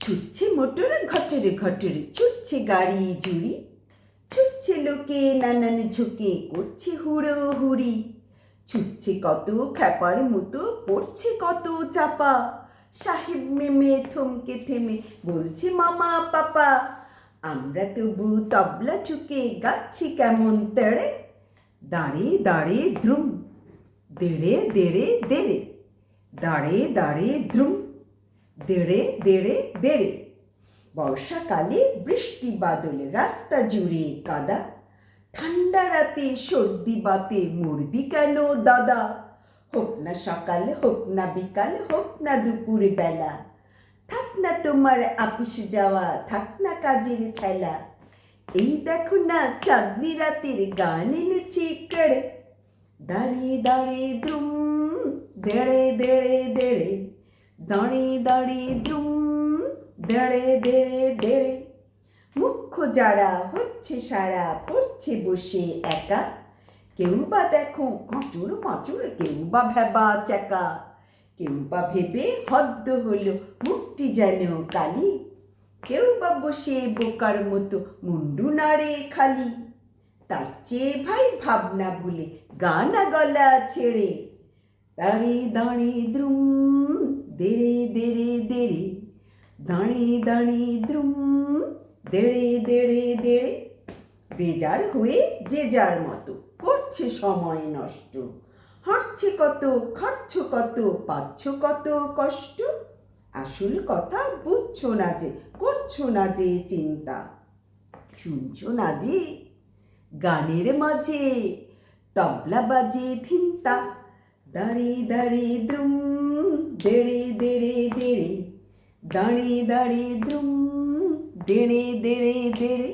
ছুটছে মোটর ঘটরে ঘটরে, ছুটছে গাড়ি জুড়ি, ছুটছে লোকে নানান ঝুঁকে, করছে হুড়ো হুড়ি। ছুটছে কত খ্যাপার মতো, পড়ছে কত চাপা, সাহেব মেমে থমকে থেমে বলছে মামা পাপা। আমরা তবু তবলা ঠুকে গাচ্ছি কেমন তেড়ে, দাঁড়ে দাঁড়ে দ্রুম, দেড়ে দেড়ে দেড়ে, দাঁড়ে দাঁড়ে দ্রুম, দেড়ে দেড়ে দেড়ে। বর্ষাকালে বৃষ্টি বাদলে রাস্তা জুড়ে কাদা, ঠান্ডা রাতে সর্দি বাতে মরবি কেন দাদা। হোক না সকাল, হোক না বিকাল, হোক না দুপুর বেলা, থাক না তোমার আপিস যাওয়া, থাক না কাজের ঠেলা। এই দেখো না চাঁদনি রাতের গান এনেছি কেড়ে, দাঁড়ে দাঁড়ে দ্রুম, দেড়ে দেড়ে দেড়ে, দাঁড়ে দাঁড়ে দ্রুম, দেড়ে দেড়ে দেড়ে। মুখ্য যারা হচ্ছে সারা, পড়ছে বসে একা, কেউ বা দেখো কাঁচুর মাচুর, কেউ বা ভেবা চেকা, কেউ বা ভেবে হদ্দ হলো মুখটি যেন কালি, কেউ বা বসে বোকার মতো মুন্ডু নাড়ে খালি। তার চেয়ে ভাই ভাবনা ভুলে গানা গলা ছেড়ে, দাঁড়ে দাঁড়ে দ্রুম, দেড়ে দেড়ে দেড়ে, দাঁড়ে দাঁড়ে দ্রুম, দেড়ে দেড়ে দেড়ে। বেজার হয়ে যে যার মতো করছে সময় নষ্ট, হাঁটছে কত, খাচ্ছ কত, পাচ্ছ কত কষ্ট। আসল কথা বুঝছো না যে, করছো না যে চিন্তা, শুনছো না যে গানের মাঝে তবলা বাজে ধিনতা। দাঁড়ে দাঁড়ে দ্রুম, দেড়ে দেড়ে দেড়ে, দাঁড়ে দাঁড়ে দ্রুম, দেড়ে দেড়ে দেড়ে।